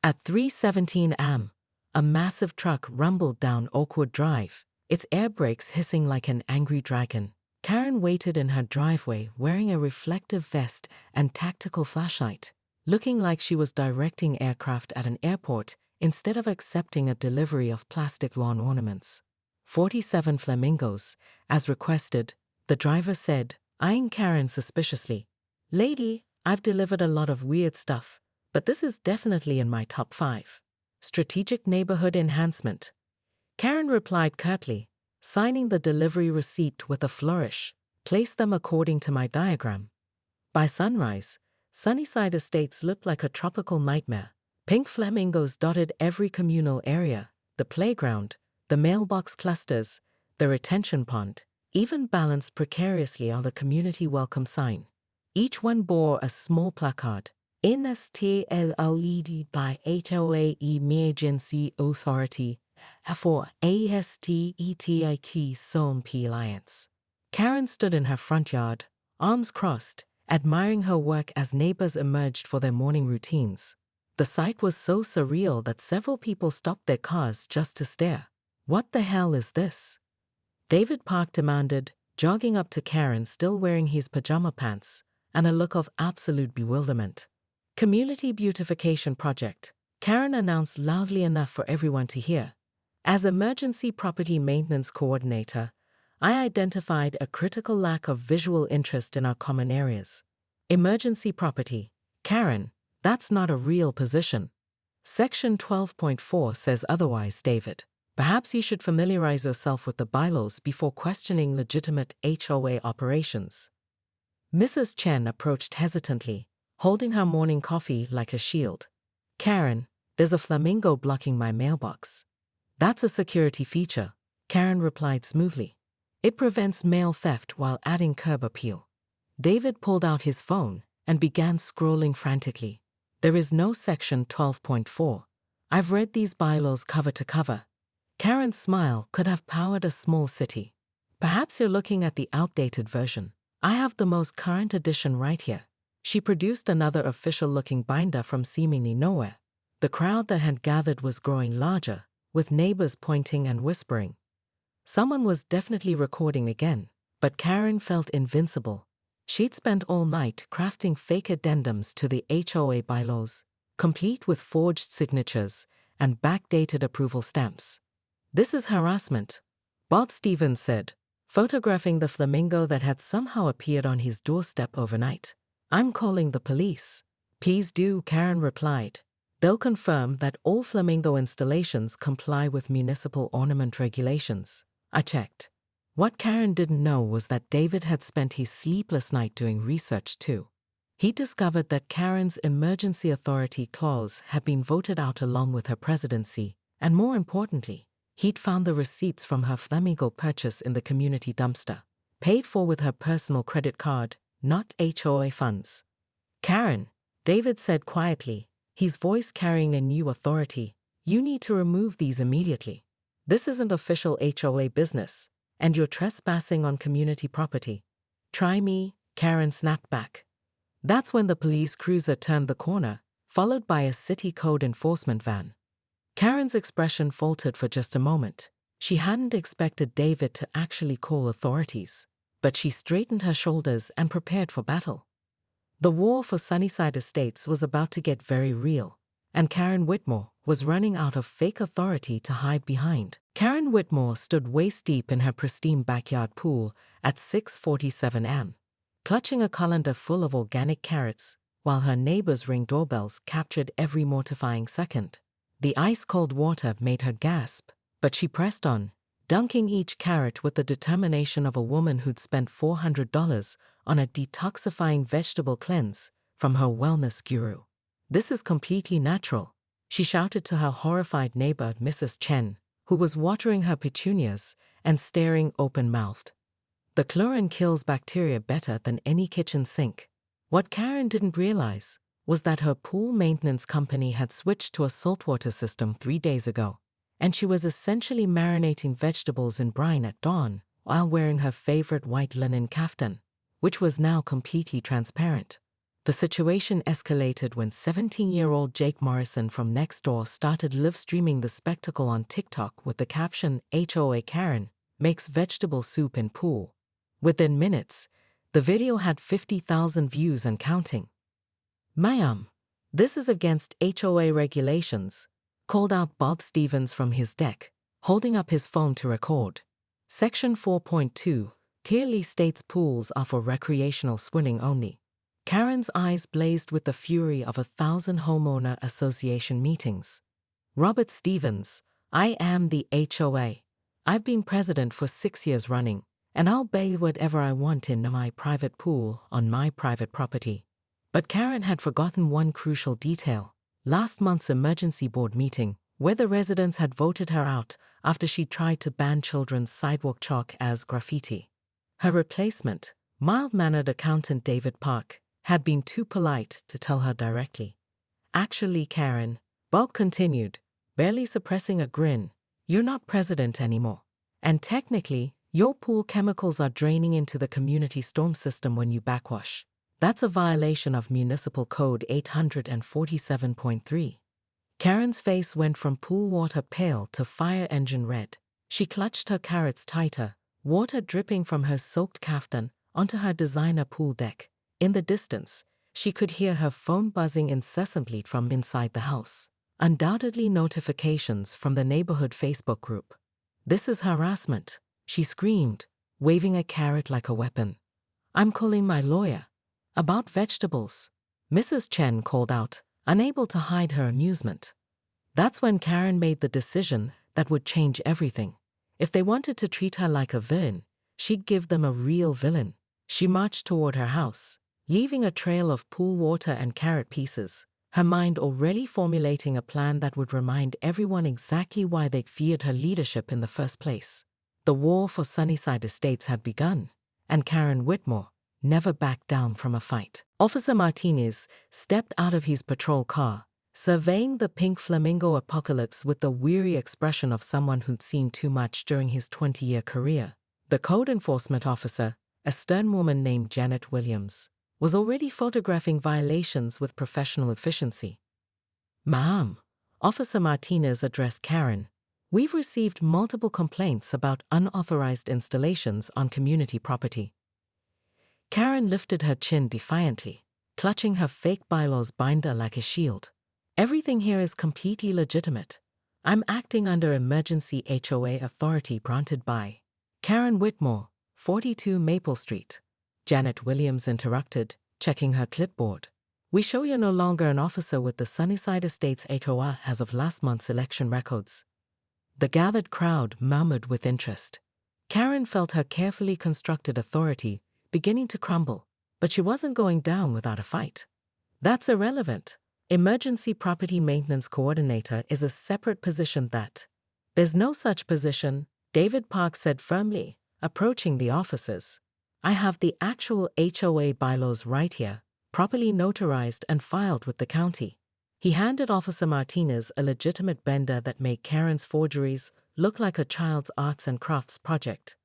At 3:17 am, a massive truck rumbled down Oakwood Drive, its air brakes hissing like an angry dragon. Karen waited in her driveway wearing a reflective vest and tactical flashlight, looking like she was directing aircraft at an airport instead of accepting a delivery of plastic lawn ornaments. 47 flamingos, as requested, the driver said, eyeing Karen suspiciously. Lady, I've delivered a lot of weird stuff, but this is definitely in my top 5. Strategic neighborhood enhancement. Karen replied curtly, signing the delivery receipt with a flourish. Place them according to my diagram. By sunrise, Sunnyside Estates looked like a tropical nightmare. Pink flamingos dotted every communal area, the playground, the mailbox clusters, the retention pond, even balanced precariously on the community welcome sign. Each one bore a small placard, NSTLLED by HOA Emergency Authority for ASTETIK SOMP Alliance. Karen stood in her front yard, arms crossed, admiring her work as neighbors emerged for their morning routines. The sight was so surreal that several people stopped their cars just to stare. What the hell is this? David Park demanded, jogging up to Karen still wearing his pajama pants and a look of absolute bewilderment. Community Beautification Project, Karen announced loudly enough for everyone to hear. As Emergency Property Maintenance Coordinator, I identified a critical lack of visual interest in our common areas. Emergency property, Karen, that's not a real position. Section 12.4 says otherwise, David. Perhaps you should familiarize yourself with the bylaws before questioning legitimate HOA operations. Mrs. Chen approached hesitantly, holding her morning coffee like a shield. Karen, there's a flamingo blocking my mailbox. That's a security feature, Karen replied smoothly. It prevents mail theft while adding curb appeal. David pulled out his phone and began scrolling frantically. There is no section 12.4. I've read these bylaws cover to cover. Karen's smile could have powered a small city. Perhaps you're looking at the outdated version. I have the most current edition right here. She produced another official-looking binder from seemingly nowhere. The crowd that had gathered was growing larger, with neighbors pointing and whispering. Someone was definitely recording again, but Karen felt invincible. She'd spent all night crafting fake addendums to the HOA bylaws, complete with forged signatures and backdated approval stamps. This is harassment, Bob Stevens said, photographing the flamingo that had somehow appeared on his doorstep overnight. I'm calling the police. Please do, Karen replied. They'll confirm that all flamingo installations comply with municipal ornament regulations. I checked. What Karen didn't know was that David had spent his sleepless night doing research too. He discovered that Karen's emergency authority clause had been voted out along with her presidency, and more importantly, he'd found the receipts from her flamingo purchase in the community dumpster, paid for with her personal credit card, not HOA funds. Karen, David said quietly, his voice carrying a new authority, you need to remove these immediately. This isn't official HOA business, and you're trespassing on community property. Try me, Karen snapped back. That's when the police cruiser turned the corner, followed by a city code enforcement van. Karen's expression faltered for just a moment. She hadn't expected David to actually call authorities, but she straightened her shoulders and prepared for battle. The war for Sunnyside Estates was about to get very real, and Karen Whitmore was running out of fake authority to hide behind. Karen Whitmore stood waist-deep in her pristine backyard pool at 6:47 am, clutching a colander full of organic carrots, while her neighbors' ring doorbells captured every mortifying second. The ice-cold water made her gasp, but she pressed on, dunking each carrot with the determination of a woman who'd spent $400 on a detoxifying vegetable cleanse from her wellness guru. This is completely natural, she shouted to her horrified neighbor, Mrs. Chen, who was watering her petunias and staring open-mouthed. The chlorine kills bacteria better than any kitchen sink. What Karen didn't realize was that her pool maintenance company had switched to a saltwater system 3 days ago, and she was essentially marinating vegetables in brine at dawn while wearing her favorite white linen kaftan, which was now completely transparent. The situation escalated when 17-year-old Jake Morrison from next door started live-streaming the spectacle on TikTok with the caption, "HOA Karen makes vegetable soup in pool." Within minutes, the video had 50,000 views and counting. "Ma'am, this is against HOA regulations," called out Bob Stevens from his deck, holding up his phone to record. Section 4.2 clearly states pools are for recreational swimming only. Karen's eyes blazed with the fury of 1,000 homeowner association meetings. "Robert Stevens, I am the HOA. I've been president for 6 years running, and I'll bathe whatever I want in my private pool on my private property." But Karen had forgotten one crucial detail: last month's emergency board meeting, where the residents had voted her out after she tried to ban children's sidewalk chalk as graffiti. Her replacement, mild-mannered accountant David Park, had been too polite to tell her directly. "Actually, Karen," Bob continued, barely suppressing a grin, "you're not president anymore. And technically, your pool chemicals are draining into the community storm system when you backwash. That's a violation of Municipal Code 847.3. Karen's face went from pool water pale to fire engine red. She clutched her carrots tighter, water dripping from her soaked kaftan onto her designer pool deck. In the distance, she could hear her phone buzzing incessantly from inside the house. Undoubtedly notifications from the neighborhood Facebook group. "This is harassment," she screamed, waving a carrot like a weapon. "I'm calling my lawyer." "About vegetables," Mrs. Chen called out, unable to hide her amusement. That's when Karen made the decision that would change everything. If they wanted to treat her like a villain, she'd give them a real villain. She marched toward her house, leaving a trail of pool water and carrot pieces, her mind already formulating a plan that would remind everyone exactly why they'd feared her leadership in the first place. The war for Sunnyside Estates had begun, and Karen Whitmore never backed down from a fight. Officer Martinez stepped out of his patrol car, surveying the pink flamingo apocalypse with the weary expression of someone who'd seen too much during his 20-year career. The code enforcement officer, a stern woman named Janet Williams, was already photographing violations with professional efficiency. "Ma'am," Officer Martinez addressed Karen, "we've received multiple complaints about unauthorized installations on community property." Karen lifted her chin defiantly, clutching her fake bylaws binder like a shield. "Everything here is completely legitimate. I'm acting under emergency HOA authority granted by Karen Whitmore, 42 Maple Street." Janet Williams interrupted, checking her clipboard. "We show you're no longer an officer with the Sunnyside Estates HOA as of last month's election records." The gathered crowd murmured with interest. Karen felt her carefully constructed authority beginning to crumble, but she wasn't going down without a fight. "That's irrelevant. Emergency Property Maintenance Coordinator is a separate position that—" "There's no such position," David Park said firmly, approaching the officers. "I have the actual HOA bylaws right here, properly notarized and filed with the county." He handed Officer Martinez a legitimate bender that made Karen's forgeries look like a child's arts and crafts project.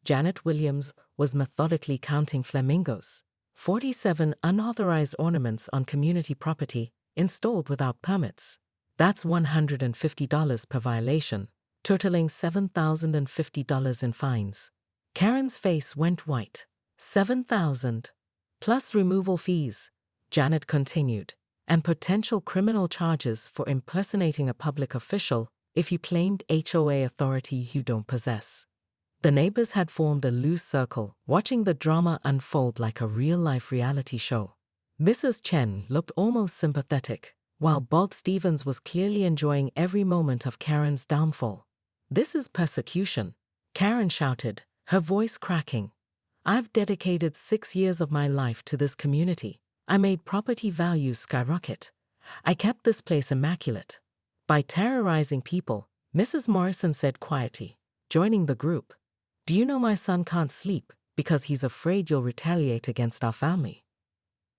Janet Williams was methodically counting flamingos, 47 unauthorized ornaments on community property installed without permits. That's $150 per violation, totaling $7,050 in fines. Karen's face went white. $7,000 plus removal fees, Janet continued, and potential criminal charges for impersonating a public official if you claimed HOA authority you don't possess. The neighbors had formed a loose circle, watching the drama unfold like a real-life reality show. Mrs. Chen looked almost sympathetic, while Bob Stevens was clearly enjoying every moment of Karen's downfall. "This is persecution," Karen shouted, her voice cracking. "I've dedicated 6 years of my life to this community. I made property values skyrocket. I kept this place immaculate. By terrorizing people," Mrs. Morrison said quietly, joining the group. "Do you know my son can't sleep because he's afraid you'll retaliate against our family?"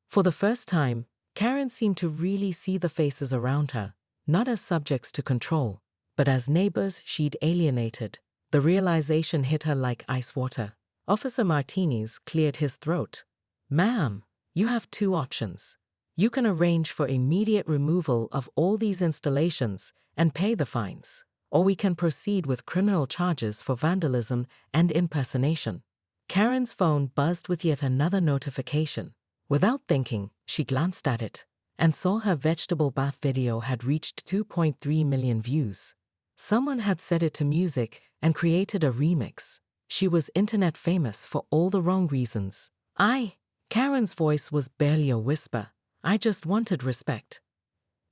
For the first time, Karen seemed to really see the faces around her, not as subjects to control, but as neighbors she'd alienated. The realization hit her like ice water. Officer Martinez cleared his throat. "Ma'am, You have two options. You can arrange for immediate removal of all these installations and pay the fines, or we can proceed with criminal charges for vandalism and impersonation. Karen's phone buzzed with yet another notification. Without thinking, she glanced at it and saw her vegetable bath video had reached 2.3 million views. Someone had set it to music and created a remix. She was internet famous for all the wrong reasons. Karen's voice was barely a whisper. I just wanted respect.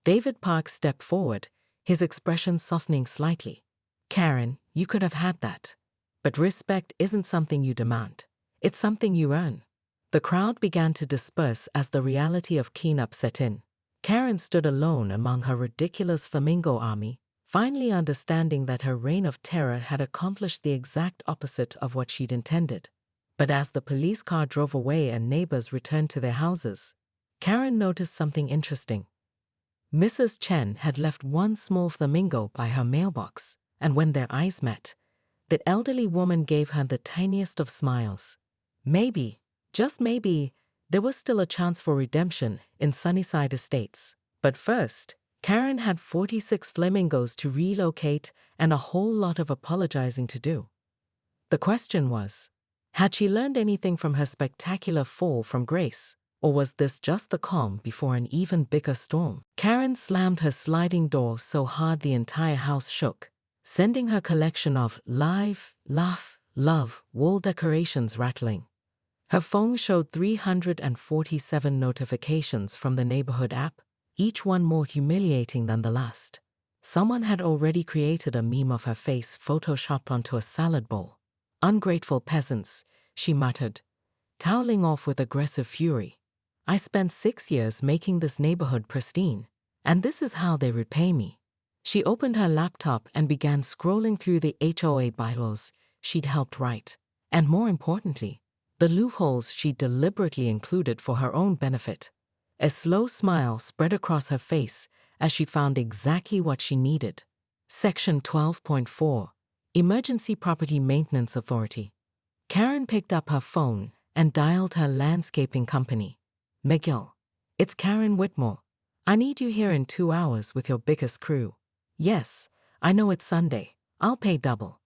David Park stepped forward, his expression softening slightly. Karen, you could have had that. But respect isn't something you demand. It's something you earn. The crowd began to disperse as the reality of cleanup set in. Karen stood alone among her ridiculous flamingo army, finally understanding that her reign of terror had accomplished the exact opposite of what she'd intended. But as the police car drove away and neighbors returned to their houses, Karen noticed something interesting. Mrs. Chen had left one small flamingo by her mailbox, and when their eyes met, the elderly woman gave her the tiniest of smiles. Maybe, just maybe, there was still a chance for redemption in Sunnyside Estates. But first, Karen had 46 flamingos to relocate and a whole lot of apologizing to do. The question was, had she learned anything from her spectacular fall from grace, or was this just the calm before an even bigger storm? Karen slammed her sliding door so hard the entire house shook, sending her collection of live, laugh, love wall decorations rattling. Her phone showed 347 notifications from the neighborhood app, each one more humiliating than the last. Someone had already created a meme of her face photoshopped onto a salad bowl. Ungrateful peasants, she muttered, toweling off with aggressive fury. I spent 6 years making this neighborhood pristine, and this is how they repay me. She opened her laptop and began scrolling through the HOA bylaws she'd helped write, and more importantly, the loopholes she deliberately included for her own benefit. A slow smile spread across her face as she found exactly what she needed. Section 12.4, Emergency Property Maintenance Authority. Karen picked up her phone and dialed her landscaping company. McGill, it's Karen Whitmore. I need you here in 2 hours with your biggest crew. Yes, I know it's Sunday. I'll pay double.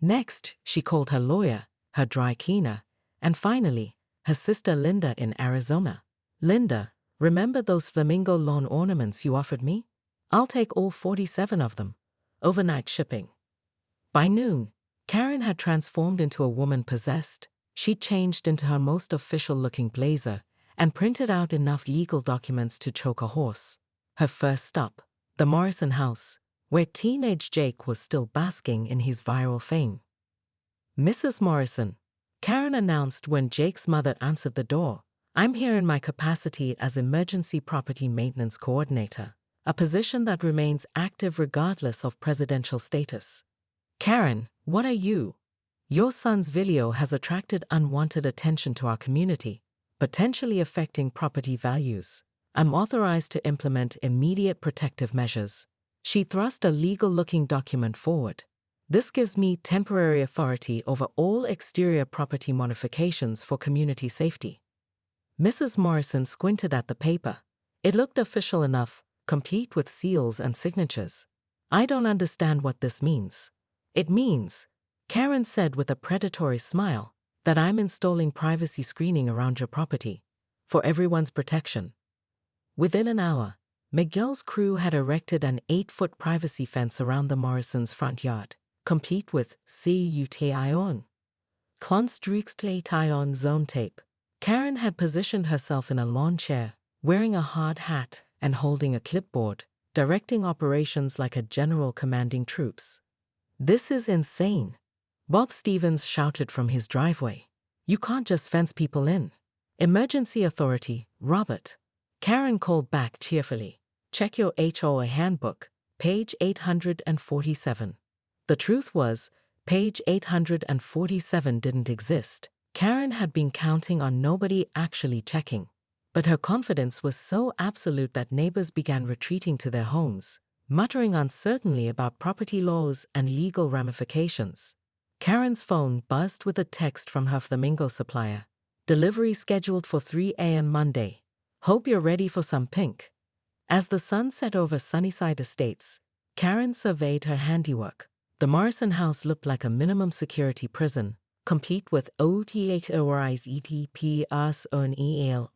Next, she called her lawyer, her dry cleaner, and finally, her sister Linda in Arizona. Linda, remember those flamingo lawn ornaments you offered me? I'll take all 47 of them. Overnight shipping. By noon, Karen had transformed into a woman possessed. She'd changed into her most official-looking blazer and printed out enough legal documents to choke a horse. Her first stop, the Morrison house, where teenage Jake was still basking in his viral fame. Mrs. Morrison, Karen announced when Jake's mother answered the door, I'm here in my capacity as Emergency Property Maintenance Coordinator, a position that remains active regardless of presidential status. Karen, what are you? Your son's video has attracted unwanted attention to our community, potentially affecting property values. I'm authorized to implement immediate protective measures. She thrust a legal-looking document forward. This gives me temporary authority over all exterior property modifications for community safety. Mrs. Morrison squinted at the paper. It looked official enough, complete with seals and signatures. I don't understand what this means. It means, Karen said with a predatory smile, that I'm installing privacy screening around your property, for everyone's protection. Within an hour, Miguel's crew had erected an 8-foot privacy fence around the Morrisons' front yard, complete with CUTION, Constrictation zone tape. Karen had positioned herself in a lawn chair, wearing a hard hat and holding a clipboard, directing operations like a general commanding troops. This is insane, Bob Stevens shouted from his driveway. You can't just fence people in. Emergency Authority, Robert. Karen called back cheerfully. Check your HOA handbook, page 847. The truth was, page 847 didn't exist. Karen had been counting on nobody actually checking. But her confidence was so absolute that neighbors began retreating to their homes, muttering uncertainly about property laws and legal ramifications. Karen's phone buzzed with a text from her flamingo supplier. Delivery scheduled for 3 a.m. Monday. Hope you're ready for some pink. As the sun set over Sunnyside Estates, Karen surveyed her handiwork. The Morrison house looked like a minimum security prison, complete with OTHORISETPS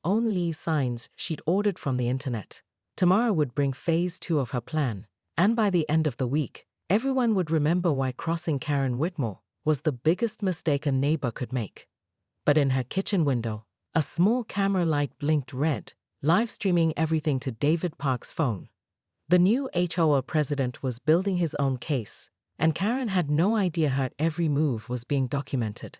only signs she'd ordered from the internet. Tomorrow would bring phase 2 of her plan, and by the end of the week, everyone would remember why crossing Karen Whitmore was the biggest mistake a neighbor could make. But in her kitchen window, a small camera light blinked red, live streaming everything to David Park's phone. The new HOA president was building his own case, and Karen had no idea her every move was being documented.